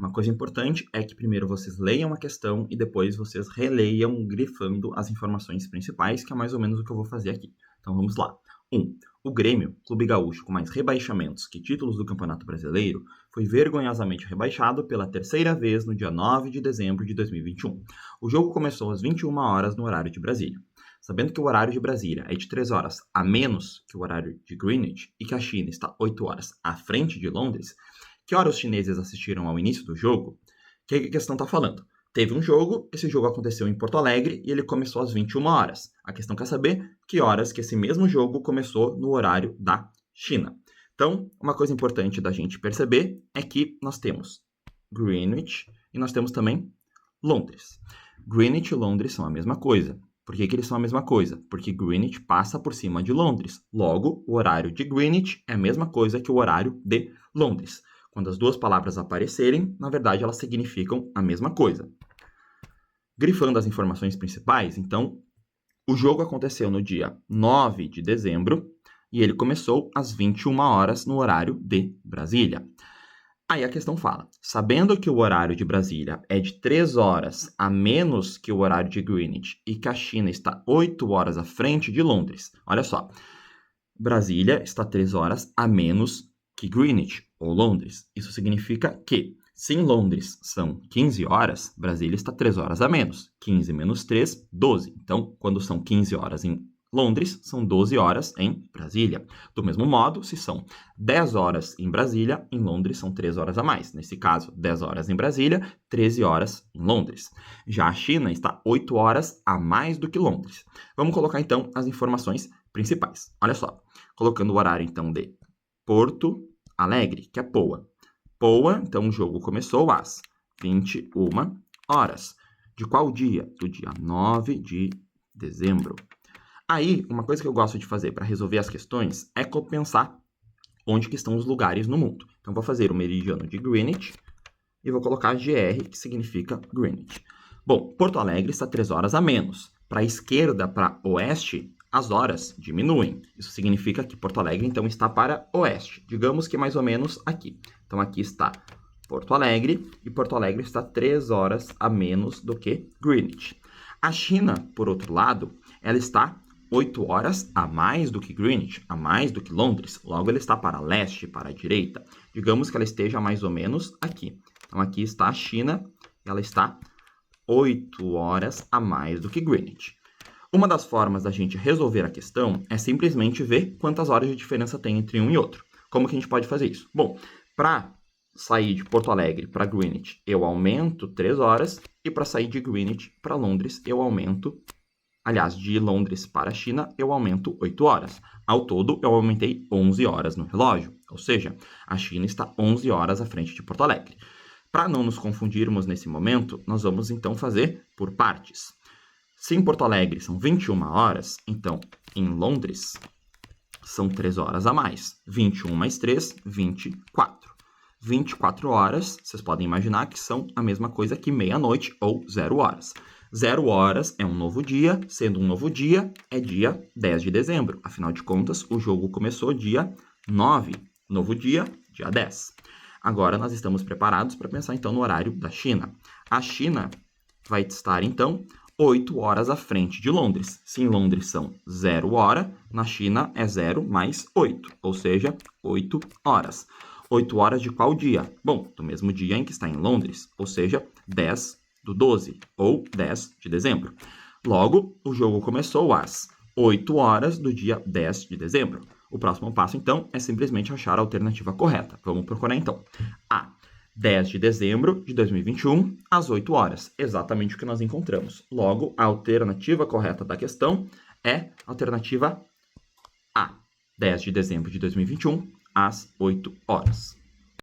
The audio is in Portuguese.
uma coisa importante é que primeiro vocês leiam a questão e depois vocês releiam grifando as informações principais, que é mais ou menos o que eu vou fazer aqui. Então vamos lá. 1. O Grêmio, clube gaúcho com mais rebaixamentos que títulos do Campeonato Brasileiro, foi vergonhosamente rebaixado pela terceira vez no dia 9 de dezembro de 2021. O jogo começou às 21 horas no horário de Brasília. Sabendo que o horário de Brasília é de 3 horas a menos que o horário de Greenwich e que a China está 8 horas à frente de Londres, que hora os chineses assistiram ao início do jogo? O que a questão está falando? Teve um jogo, esse jogo aconteceu em Porto Alegre e ele começou às 21 horas. A questão quer saber que horas que esse mesmo jogo começou no horário da China. Então, uma coisa importante da gente perceber é que nós temos Greenwich e nós temos também Londres. Greenwich e Londres são a mesma coisa. Por que eles são a mesma coisa? Porque Greenwich passa por cima de Londres. Logo, o horário de Greenwich é a mesma coisa que o horário de Londres. Quando as duas palavras aparecerem, na verdade elas significam a mesma coisa. Grifando as informações principais, então, o jogo aconteceu no dia 9 de dezembro e ele começou às 21 horas no horário de Brasília. Aí a questão fala, sabendo que o horário de Brasília é de 3 horas a menos que o horário de Greenwich e que a China está 8 horas à frente de Londres. Olha só, Brasília está 3 horas a menos que Greenwich ou Londres. Isso significa que, se em Londres são 15 horas, Brasília está 3 horas a menos. 15 menos 3, 12. Então, quando são 15 horas em Londres, são 12 horas em Brasília. Do mesmo modo, se são 10 horas em Brasília, em Londres são 3 horas a mais. Nesse caso, 10 horas em Brasília, 13 horas em Londres. Já a China está 8 horas a mais do que Londres. Vamos colocar, então, as informações principais. Olha só, colocando o horário, então, de Porto Alegre, que é Poa. Poa, então o jogo começou às 21 horas. De qual dia? Do dia 9 de dezembro. Aí, uma coisa que eu gosto de fazer para resolver as questões é pensar onde que estão os lugares no mundo. Então, vou fazer o meridiano de Greenwich e vou colocar GR, que significa Greenwich. Bom, Porto Alegre está 3 horas a menos. Para a esquerda, para oeste, as horas diminuem. Isso significa que Porto Alegre, então, está para oeste. Digamos que mais ou menos aqui. Então, aqui está Porto Alegre, e Porto Alegre está 3 horas a menos do que Greenwich. A China, por outro lado, ela está 8 horas a mais do que Greenwich, a mais do que Londres. Logo, ela está para leste, para a direita. Digamos que ela esteja mais ou menos aqui. Então, aqui está a China, ela está 8 horas a mais do que Greenwich. Uma das formas da gente resolver a questão é simplesmente ver quantas horas de diferença tem entre um e outro. Como que a gente pode fazer isso? Bom, para sair de Porto Alegre para Greenwich, eu aumento 3 horas, e para sair de Greenwich para Londres, eu aumento, aliás, de Londres para a China, eu aumento 8 horas. Ao todo, eu aumentei 11 horas no relógio, ou seja, a China está 11 horas à frente de Porto Alegre. Para não nos confundirmos nesse momento, nós vamos então fazer por partes. Se em Porto Alegre são 21 horas, então em Londres são 3 horas a mais. 21 mais 3, 24. 24 horas, vocês podem imaginar que são a mesma coisa que meia-noite ou 0 horas. 0 horas é um novo dia, sendo um novo dia, é dia 10 de dezembro. Afinal de contas, o jogo começou dia 9. Novo dia, dia 10. Agora nós estamos preparados para pensar então no horário da China. A China vai estar então 8 horas à frente de Londres. Se em Londres são 0 hora, na China é 0 mais 8, ou seja, 8 horas. 8 horas de qual dia? Bom, do mesmo dia em que está em Londres, ou seja, 10 do 12, ou 10 de dezembro. Logo, o jogo começou às 8 horas do dia 10 de dezembro. O próximo passo, então, é simplesmente achar a alternativa correta. Vamos procurar, então. A. 10 de dezembro de 2021, às 8 horas. Exatamente o que nós encontramos. Logo, a alternativa correta da questão é a alternativa A. 10 de dezembro de 2021, às 8 horas.